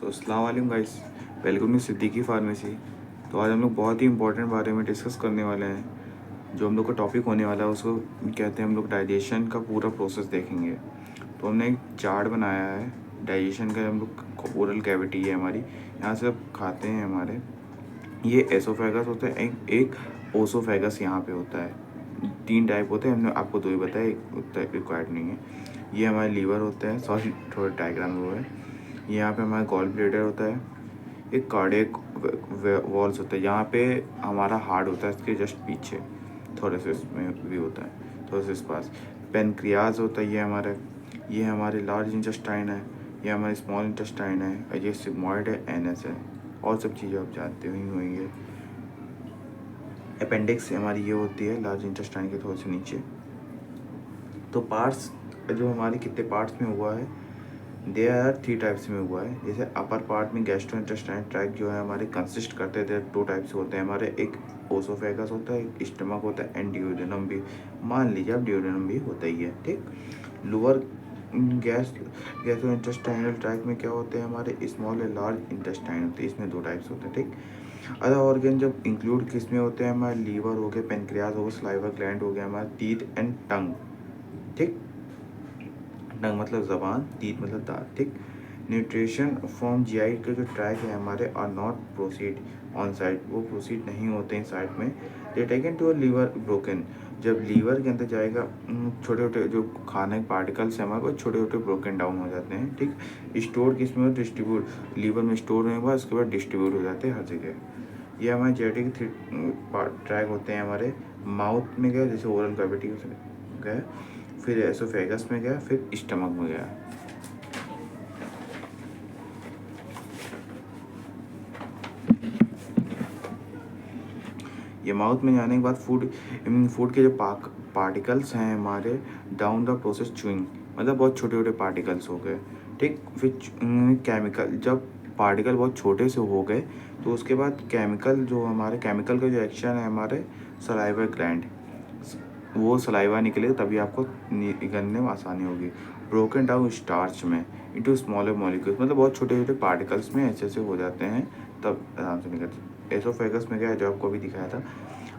सो अस्सलाम वालेकुम guys, welcome to Siddiqui pharmacy. तो आज हम लोग बहुत ही इंपॉर्टेंट बारे में डिस्कस करने वाले हैं। जो हम लोग का टॉपिक होने वाला है उसको कहते हैं हम लोग डाइजेशन का पूरा प्रोसेस देखेंगे। तो हमने एक चार्ट बनाया है डाइजेशन का। हम लोग ओरल कैविटी है हमारी, यहाँ से अब खाते हैं हमारे। ये एसोफेगस होता है, एक ओसोफेगस यहाँ पे होता है। 3 टाइप होते हैं, हमने आपको 2 ही बताया, एक उतना रिक्वायर्ड नहीं है। ये हमारे लीवर होते हैं, सॉरी थोड़ा डायग्राम वो है। यहाँ पे हमारा गॉल ब्लैडर होता है। एक कार्डियक वॉल्स होता है, यहाँ पे हमारा हार्ट होता है, इसके जस्ट पीछे थोड़े से इसमें भी होता है, थोड़े से इस पास। पेनक्रियाज होता है ये हमारे लार्ज इंटेस्टाइन है, ये हमारे स्मॉल इंटेस्टाइन है, और ये सिग्मॉइड है, एनएस है, और सब चीज़ें आप जानते ही होंगे। अपेंडिक्स हमारी ये होती है लार्ज इंटेस्टाइन के थोड़े से नीचे। तो पार्ट्स जो हमारे कितने पार्ट्स में हुआ है, दे आर 3 टाइप्स में हुआ है। जैसे अपर पार्ट में गैस्ट्रो इंटेस्टाइन ट्रैक्ट जो है हमारे कंसिस्ट करते थे 2 टाइप्स होते हैं हमारे, एक ओसोफेगस होता है, एक स्टमक होता है, एंड ड्यूडेनम भी। मान लीजिए अब ड्यूडेनम भी होता ही है, ठीक। लोअर गैस्ट्रो इंटेस्टाइनल ट्रैक्ट में क्या होते हैं हमारे, स्मॉल और लार्ज इंटेस्टाइन होते हैं, इसमें 2 टाइप्स होते हैं, ठीक। अदर ऑर्गन जब इंक्लूड किस में होते हैं हमारे, लीवर हो गया, पेनक्रियाज हो गया, सलाइवा ग्लैंड हो गया, हमारा टीथ एंड टंग, ठीक। टंग मतलब जबान, टीथ मतलब दांत, ठीक। न्यूट्रिशन फ्रॉम जीआई के जो ट्रैक है हमारे are not proceed on side, वो प्रोसीड नहीं होते हैं साइड में। They taken to a liver broken, जब लीवर के अंदर जाएगा छोटे छोटे जो खाने के पार्टिकल्स हैं हमारे वो छोटे छोटे ब्रोकन डाउन हो जाते हैं, ठीक। स्टोर किस में हो, डिस्ट्रीब्यूट, लीवर में स्टोर होने के बाद उसके बाद डिस्ट्रीब्यूट हो जाते हैं हर जगह। ये हमारे जेनेटिक ट्रैक होते हैं हमारे। माउथ में गया, जैसे ओरल कैविटी गया, फिर एसोफेगस में गया, फिर स्टमक में गया। ये माउथ में जाने के बाद फूड के जो पार्टिकल्स हैं हमारे डाउन द प्रोसेस चूइंग, मतलब बहुत छोटे छोटे पार्टिकल्स हो गए, ठीक। फिर केमिकल, जब पार्टिकल बहुत छोटे से हो गए तो उसके बाद केमिकल जो हमारे केमिकल का जो एक्शन है हमारे सलाइवा ग्लैंड, वो सलाइवा निकले तभी आपको निकलने में आसानी होगी। ब्रोकन डाउन स्टार्च में इनटू स्मॉलर मॉलिक्यूल्स, मतलब बहुत छोटे छोटे पार्टिकल्स में ऐसे हो जाते हैं, तब आराम से निकलते। एसोफेगस में क्या, जो आपको अभी दिखाया था,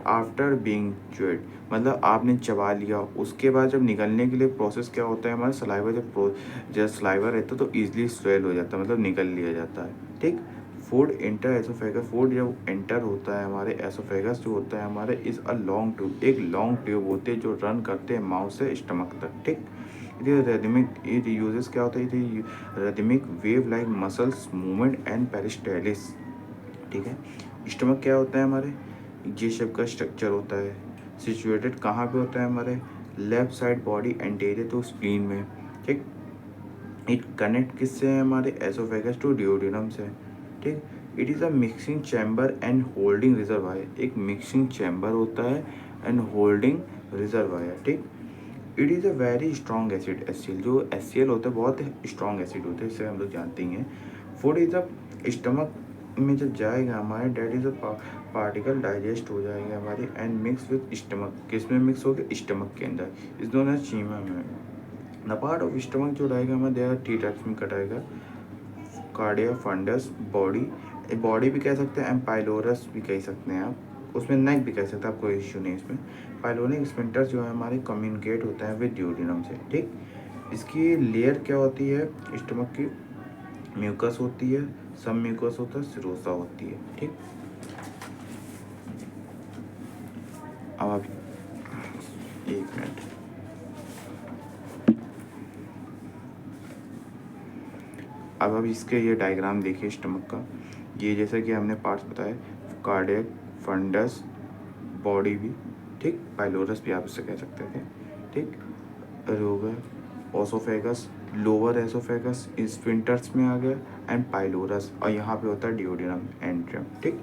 आफ्टर बीइंग च्यूड, मतलब आपने चबा लिया, उसके बाद जब निकलने के लिए प्रोसेस क्या होता है हमारा, सलाइवा जब सलाइवा रहता है तो ईजिली स्वेल हो जाता है, मतलब निकल लिया जाता है, ठीक। फूड इंटर एसोफेगस, फूड जब एंटर होता है हमारे एसोफेगस जो होता है हमारे इज़ अ लॉन्ग ट्यूब, एक लॉन्ग ट्यूब होते हैं जो रन करते हैं माउथ से स्टमक तक, ठीक। इट यूजेस क्या होता है, rhythmic wave like muscles movement and peristalsis, ठीक है। स्टमक क्या होता है हमारे, जी शेप का स्ट्रक्चर होता है। सिचुएटेड कहाँ पे होता है हमारे, left side body anterior to spleen में, ठीक। इट कनेक्ट किससे है हमारे, एसोफेगस टू डिओडिनम से, ठीक। It is a mixing chamber and holding reservoir, एक मिक्सिंग चैम्बर होता है एंड होल्डिंग रिजर्वायर, ठीक। It is a very strong acid, H जो HCl होता है बहुत स्ट्रॉन्ग एसिड होता है, इससे हम लोग जानते ही हैं। फूड इज़ अ स्टमक में जब जाएगा हमारे, that is a particle digest हो जाएंगे हमारी एंड मिक्स विद स्टमक, किस में मिक्स हो गया, स्टमक के अंदर, इस दोनों चीमा में। द पार्ट ऑफ स्टमक जो रहेगा हमारे, देयर 3 टाइप्स में कटाएगा, कार्डिया, फंडस, बॉडी, बॉडी भी कह सकते हैं एंड पाइलोरस भी कह सकते हैं आप, उसमें नेक भी कह सकते हैं, आप कोई इश्यू नहीं इसमें। पाइलोनिक स्फिंक्टर जो है हमारे कम्युनिकेट होता है विद ड्यूडिनम से, ठीक। इसकी लेयर क्या होती है स्टमक की, म्यूकस होती है, सब म्यूकस होता है, सिरोसा होती है, ठीक। अब आप 1 मिनट, अब इसके ये डायग्राम देखिए स्टमक का। ये जैसा कि हमने पार्ट्स बताए, कार्डियक, फंडस, बॉडी भी, ठीक, पाइलोरस भी आप इससे कह सकते थे, ठीक। रोगर, ओसोफेगस, लोअर एसोफेगस स्फिंक्टर्स में आ गया एंड पाइलोरस, और यहाँ पे होता है डिओडिनम एंट्रियम, ठीक।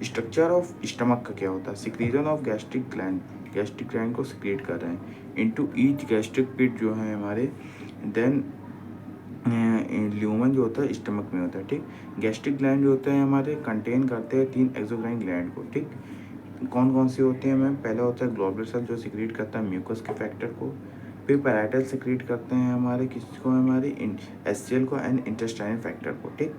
स्ट्रक्चर ऑफ स्टमक का क्या होता है, सिक्रीजन ऑफ गैस्ट्रिक ग्लैंड को सिक्रीट कर रहे हैं इनटू ईच गैस्ट्रिक पिट जो है हमारे, देन ल्यूमन जो होता है स्टमक में होता है, ठीक। गैस्ट्रिक ग्लैंड जो होते हैं हमारे कंटेन करते हैं 3 एक्सोक्राइन ग्लैंड को, ठीक। कौन कौन सी होती हैं मैम, पहला होता है ग्लोबुलर सेल जो सिक्रीट करता है म्यूकस के फैक्टर को, फिर पैराइटल सिक्रीट करते हैं हमारे किसको, हमारी एससीएल को एंड इंटेस्टाइनल फैक्टर को, ठीक।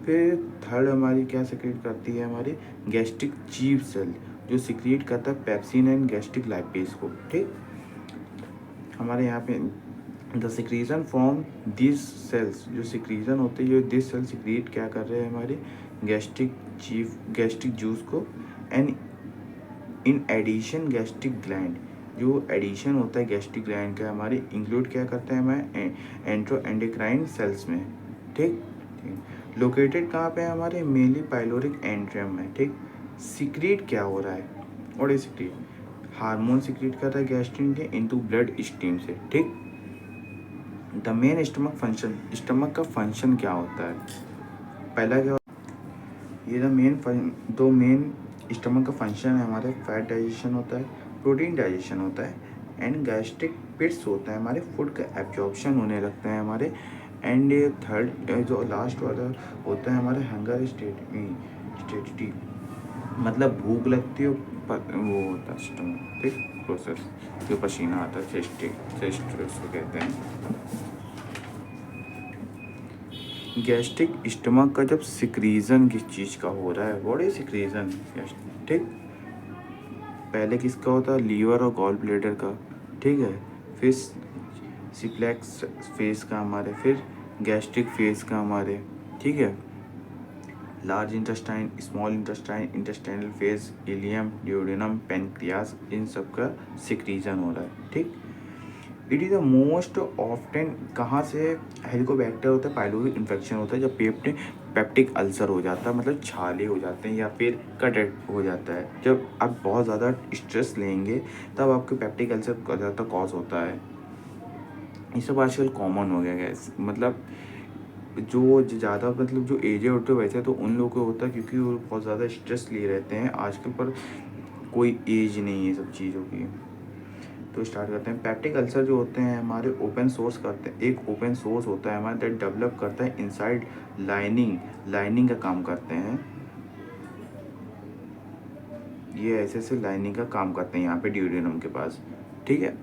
फिर थर्ड हमारी क्या सिक्रीट करती है, हमारी गैस्ट्रिक चीफ सेल जो सिक्रीट करता है पेप्सिन एंड गैस्ट्रिक लाइपेज को, ठीक। हमारे यहाँ पे द सिक्रीजन फ्रॉम दिस सेल्स, जो सिक्रीजन होते हैं, जो दिस सेल सिक्रीट क्या कर रहे हैं, हमारे गैस्ट्रिक जूस को, and in addition gastric gland, जो एडिशन होता है गैस्ट्रिक ग्लैंड का हमारे इंक्लूड क्या करते हैं हमारे एंट्रो एंडोक्राइन सेल्स में, ठीक। लोकेटेड कहाँ पे है, हमारे मेनली पाइलोरिक एंट्रियम में, ठीक। सिक्रीट क्या हो रहा है, और ये सिक्रीट हार्मोन सिक्रीट कर रहा है गैस्ट्रिन के इनटू ब्लड स्ट्रीम से, ठीक। The main stomach function, stomach का फंक्शन क्या होता है, पहला क्या, ये दो मेन स्टमक का फंक्शन है हमारे, फैट डाइजेशन होता है, प्रोटीन डाइजेशन होता है, एंड गैस्ट्रिक पिट्स होता है, हमारे फूड का एब्जॉर्प्शन होने लगता है हमारे, एंड थर्ड जो लास्ट वाला होता है हमारे हंगर स्टेटिटी, मतलब भूख लगती है, वो होता है स्टमक, ठीक, प्रोसेस जो पसीना आता है, चेस्ट उसको कहते हैं। गैस्ट्रिक स्टमक का जब सिक्रीजन किस चीज़ का हो रहा है, व्हाट इज सिक्रीजन, ठीक। पहले किसका होता है, लीवर और गॉल ब्लैडर का, ठीक है। फिर सिप्लेक्स फेस का हमारे, फिर गैस्ट्रिक फेस का हमारे, ठीक है। Large intestine, small intestine, intestinal face, ileum, duodenum, pancreas, इन सब का सिक्रीजन हो रहा है, ठीक। It is the most often कहाँ से, हेलिकोबैक्टर होता है, पाइलोरी इन्फेक्शन होता है, जब पेप्टिक अल्सर हो जाता है, मतलब छाले हो जाते हैं या फिर कट हो जाता है, जब आप बहुत ज़्यादा स्ट्रेस लेंगे तब आपके पेप्टिक अल्सर ज़्यादा कॉज होता है। ये सब आजकल कॉमन हो गया है, मतलब जो ज़्यादा मतलब जो एज होते हैं वैसे तो उन लोगों को होता है क्योंकि वो बहुत ज़्यादा स्ट्रेस लिए रहते हैं आजकल, पर कोई एज नहीं है सब चीज़ों की। तो स्टार्ट करते हैं। पेप्टिक अल्सर जो होते हैं हमारे ओपन सोर्स करते हैं, एक ओपन सोर्स होता है हमारा दैट डेवलप करता है इनसाइड लाइनिंग का काम करते हैं, ये ऐसे लाइनिंग का काम करते हैं यहाँ पे ड्यूडेनम के पास, ठीक है।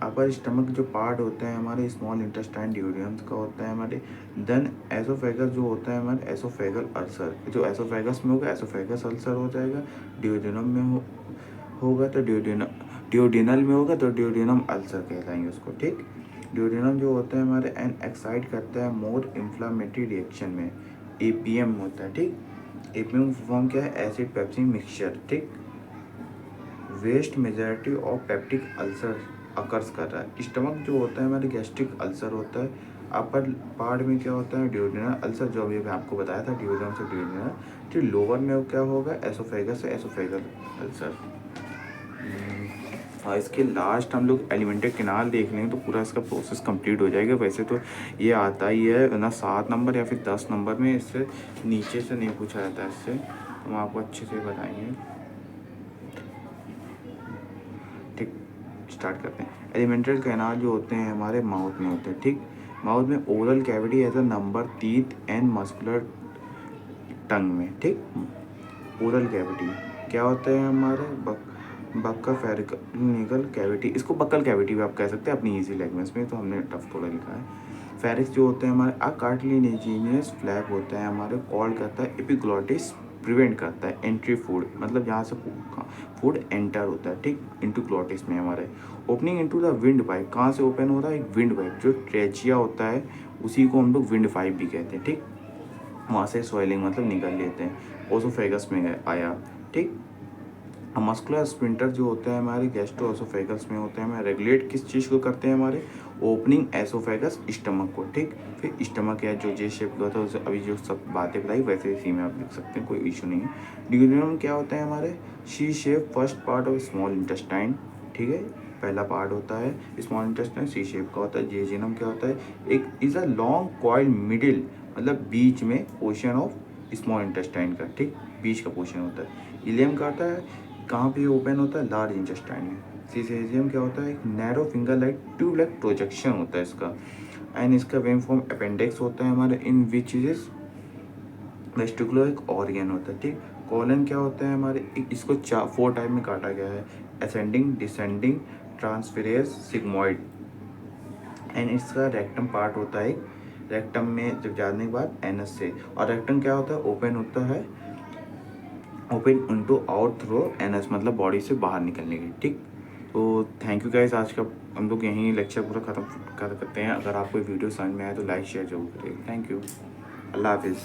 अपर स्टमक जो पार्ट होते हैं हमारे स्मॉल इंटेस्टाइन ड्यूडेनम का होता है हमारे, देन एसोफेगस जो होता है हमारे एसोफेगल अल्सर, जो एसोफेगस में होगा एसोफेगस अल्सर हो जाएगा, ड्यूडेनम में होगा तो ड्यूडेनल में होगा तो ड्यूडेनम अल्सर कहलाएंगे उसको, ठीक। ड्यूडेनम जो होता है हमारे एन एक्साइट करता है मोर इन्फ्लामेटरी रिएक्शन में, एपीएम होता है, ठीक। एपीएम फॉर्म क्या है, एसिड पेप्सिन मिक्सचर, ठीक। Vast majority of peptic ulcer occurs कर रहा है। स्टमक जो होता है हमारे गैस्ट्रिक अल्सर होता है, अपर पार्ट में क्या होता है ड्यूडेनल अल्सर, जो अभी मैं आपको बताया था ड्यूडेनम से ड्यूडेनल, तो लोअर में क्या होगा एसोफेगस से एसोफेगल अल्सर। और इसके लास्ट हम लोग एलिमेंट्री कैनाल देख लेंगे तो पूरा इसका प्रोसेस कंप्लीट हो जाएगा। वैसे तो ये आता ही है ना 7 नंबर या फिर 10 नंबर में, इससे नीचे से नहीं पूछा जाता है, इससे हम आपको अच्छे से बताएंगे, ठीक। स्टार्ट करते हैं। एलिमेंट्री कैनाल जो होते हैं हमारे माउथ में होते हैं, ठीक। माउथ में oral cavity as a number teeth and muscular tongue में, ठीक। ओरल कैविटी क्या होता है हमारे बक्का फेरिकल कैविटी, इसको बक्कल कैविटी भी आप कह सकते हैं अपनी इजी लैंग्वेज में, तो हमने टफ थोड़ा लिखा है। फेरिक्स जो होते हैं हमारे कार्टिलेजिनस फ्लैप होता है हमारे, कॉल करता है एपिग्लॉटिस, प्रिवेंट करता है एंट्री फूड, मतलब जहाँ से फूड एंटर होता है, ठीक, इनटू ग्लॉटिस में हमारे। Opening into the wind pipe, कहाँ से ओपन हो रहा है, एक विंड पाइप जो ट्रेचिया होता है उसी को हम लोग विंड पाइप भी कहते हैं, ठीक। वहाँ से स्वेलिंग मतलब निकल लेते हैं, ओसोफेगस में आया, ठीक। मस्कुलर स्पिंटर जो होता है हमारे गैस्ट्रो एसोफेगस में होते हैं, हमें रेगुलेट किस चीज़ को करते हैं हमारे, ओपनिंग एसोफेगस स्टमक को, ठीक। फिर स्टमक है जो जे शेप का होता है, उसे अभी जो सब बातें बताई वैसे इसी में आप लिख सकते हैं, कोई इशू नहीं है। ड्यूडेनम क्या होता है हमारे, C shape first part of small intestine, ठीक है, पहला पार्ट होता है स्मॉल इंटेस्टाइन सी शेप का होता है। जेजिनम क्या होता है, एक is a long coil middle, मतलब बीच में पोर्शन ऑफ स्मॉल इंटेस्टाइन का, ठीक, बीच का पोर्शन होता है। इलियम का होता है कहाँ पे ओपन होता है, लार्ज इंटेस्टाइन में। सीसेजियम क्या होता है, एक narrow finger like tube like projection होता है इसका, एंड इसका वेम फॉर्म अपेंडिक्स होता है हमारे, इन विच इज वेस्टिकुलर एक ऑर्गन होता है, ठीक। कॉलन क्या होता है हमारे, इसको 4 टाइप में काटा गया है, असेंडिंग, डिसेंडिंग, ट्रांसफेरेस सिग्मोइड एंड इसका रेक्टम पार्ट होता है, रेक्टम में जब जाने के बाद एनस से, और रेक्टम क्या होता है, ओपन होता है, open into out through anus, मतलब बॉडी से बाहर निकलने की। ठीक, तो थैंक यू गाइस, आज का हम लोग यहीं लेक्चर पूरा खत्म कर करते हैं। अगर आपको वीडियो समझ में आए तो लाइक शेयर जरूर करिए। थैंक यू, अल्लाह हाफिज़।